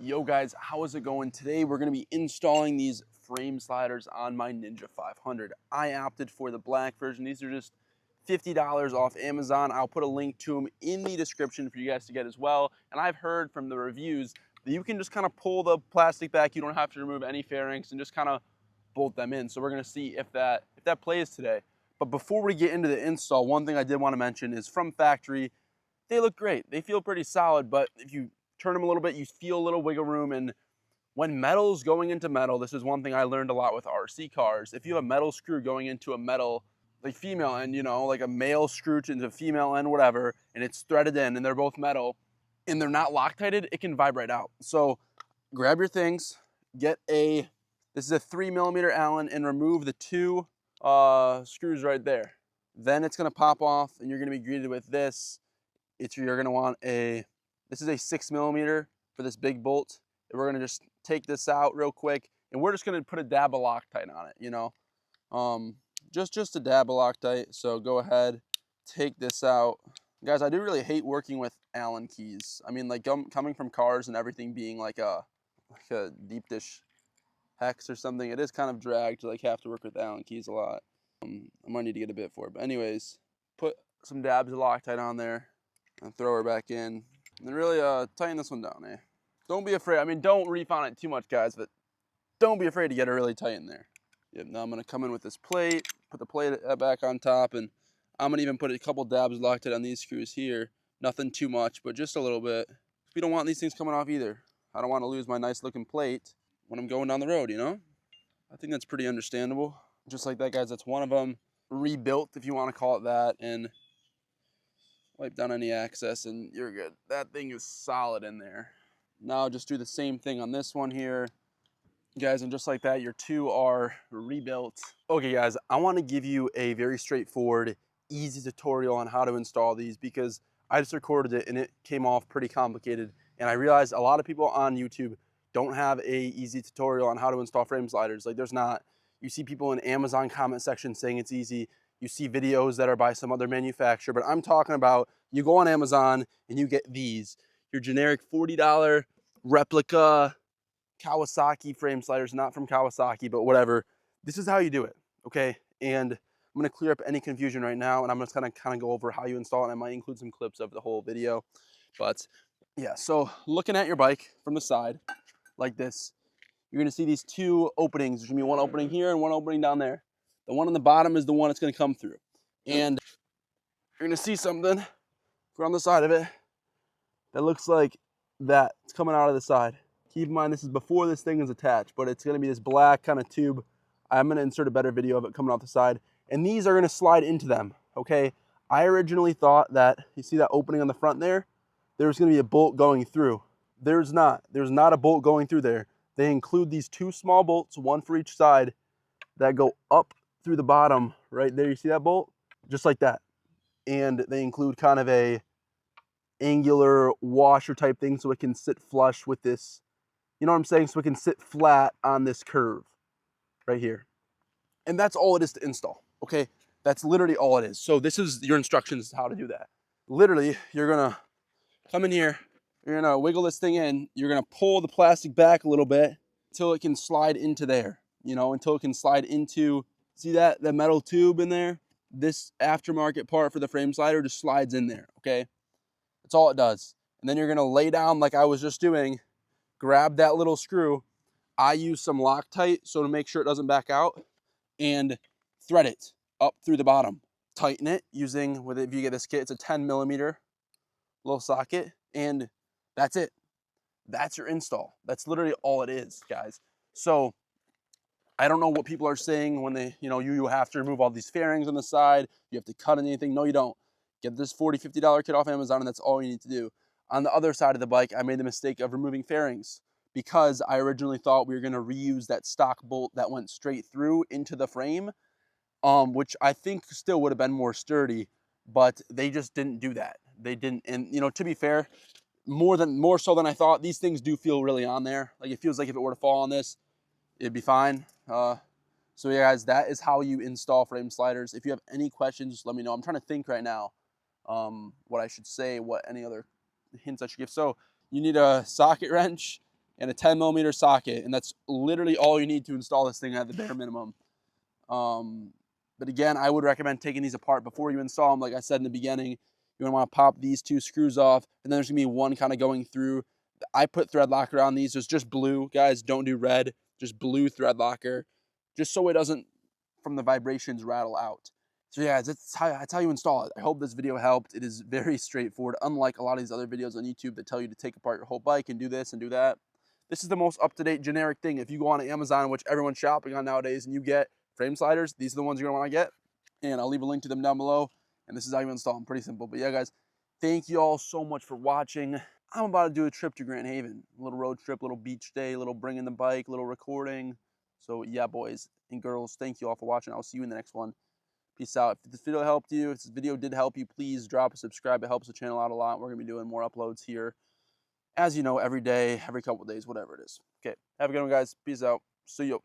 Yo guys, how is it going? Today we're going to be installing these frame sliders on my Ninja 500. I opted for the black version. These are just $50 off Amazon. I'll put a link to them in the description for you guys to get as well. And I've heard from the reviews that you can just kind of pull the plastic back. You don't have to remove any fairings and just kind of bolt them in. So we're going to see if that plays today. But before we get into the install, one thing I did want to mention is from factory, they look great. They feel pretty solid, but if you turn them a little bit, you feel a little wiggle room. And when metal's going into metal, this is one thing I learned a lot with RC cars. If you have a metal screw going into a metal, like female end, you know, like a male screw into a female end, whatever, and it's threaded in and they're both metal and they're not Loctited, it can vibrate out. So grab your things, this is a 3mm Allen, and remove the two screws right there. Then it's gonna pop off and you're gonna be greeted with this. You're gonna want this is a 6mm for this big bolt. And we're gonna just take this out real quick and we're just gonna put a dab of Loctite on it, you know. Just a dab of Loctite. So go ahead, take this out. Guys, I do really hate working with Allen keys. I mean, like coming from cars and everything being like a deep dish hex or something, it is kind of dragged to like have to work with Allen keys a lot. I might need to get a bit for it, but anyways, put some dabs of Loctite on there and throw her back in. And then really tighten this one down, eh? Don't be afraid. I mean, don't reef on it too much, guys, but don't be afraid to get it really tight in there. Yep, now I'm gonna come in with this plate, put the plate back on top, and I'm gonna even put a couple dabs of Loctite on these screws here. Nothing too much, but just a little bit. We don't want these things coming off either. I don't want to lose my nice looking plate when I'm going down the road, you know? I think that's pretty understandable. Just like that, guys, that's one of them. Rebuilt, if you want to call it that, and wipe down any excess and you're good. That thing is solid in there. Now just do the same thing on this one here, guys, and just like that, your two are rebuilt. Okay guys, I want to give you a very straightforward, easy tutorial on how to install these because I just recorded it and it came off pretty complicated, and I realized a lot of people on YouTube don't have a easy tutorial on how to install frame sliders. Like there's not. You see people in Amazon comment section saying it's easy. You see videos that are by some other manufacturer, but I'm talking about you go on Amazon and you get these, your generic $40 replica Kawasaki frame sliders, not from Kawasaki, but whatever. This is how you do it, okay? And I'm gonna clear up any confusion right now, and I'm just gonna kind of go over how you install it, and I might include some clips of the whole video. But yeah, so looking at your bike from the side, like this, you're gonna see these two openings. There's gonna be one opening here and one opening down there. The one on the bottom is the one it's gonna come through. And you're gonna see something from the side of it that looks like that. It's coming out of the side. Keep in mind, this is before this thing is attached, but it's gonna be this black kind of tube. I'm gonna insert a better video of it coming off the side. And these are gonna slide into them, okay? I originally thought that, you see that opening on the front there? There's gonna be a bolt going through. There's not a bolt going through there. They include these two small bolts, one for each side, that go up through the bottom right there. You see that bolt? Just like that. And they include kind of a angular washer type thing so it can sit flush with this, you know what I'm saying? So it can sit flat on this curve right here. And that's all it is to install, okay? That's literally all it is. So this is your instructions how to do that. Literally, you're gonna come in here, you're gonna wiggle this thing in, you're gonna pull the plastic back a little bit until it can slide into there, you know, until it can slide into, see that metal tube in there? This aftermarket part for the frame slider just slides in there, okay? That's all it does. And then you're gonna lay down like I was just doing, grab that little screw. I use some Loctite so to make sure it doesn't back out, and thread it up through the bottom. Tighten it using, if you get this kit, it's a 10mm little socket, and that's it. That's your install. That's literally all it is, guys. So I don't know what people are saying when they, you have to remove all these fairings on the side, you have to cut anything. No, you don't. Get this $40, $50 kit off Amazon, and that's all you need to do. On the other side of the bike, I made the mistake of removing fairings because I originally thought we were going to reuse that stock bolt that went straight through into the frame, which I think still would have been more sturdy, but they just didn't do that. They didn't. And to be fair, more so than I thought, these things do feel really on there. Like it feels like if it were to fall on this, it'd be fine. So yeah, guys, that is how you install frame sliders. If you have any questions, just let me know. I'm trying to think right now what I should say, what any other hints I should give. So you need a socket wrench and a 10mm socket, and that's literally all you need to install this thing at the bare minimum. But again, I would recommend taking these apart before you install them. Like I said in the beginning, you're gonna wanna pop these 2 screws off, and then there's gonna be one kind of going through. I put thread locker on these. It's just blue. Guys, don't do red, just blue thread locker, just so it doesn't, from the vibrations, rattle out. So yeah, that's how you install it. I hope this video helped. It is very straightforward, unlike a lot of these other videos on YouTube that tell you to take apart your whole bike and do this and do that. This is the most up-to-date generic thing. If you go on Amazon, which everyone's shopping on nowadays, and you get frame sliders, these are the ones you're gonna wanna get. And I'll leave a link to them down below. And this is how you install them, pretty simple. But yeah, guys, thank you all so much for watching. I'm about to do a trip to Grand Haven, a little road trip, little beach day, little bringing the bike, little recording. So yeah, boys and girls, thank you all for watching. I'll see you in the next one. Peace out. If this video helped you, if this video did help you, please drop a subscribe. It helps the channel out a lot. We're gonna be doing more uploads here, as you know, every day, every couple of days, whatever it is. Okay, have a good one, guys. Peace out. See you.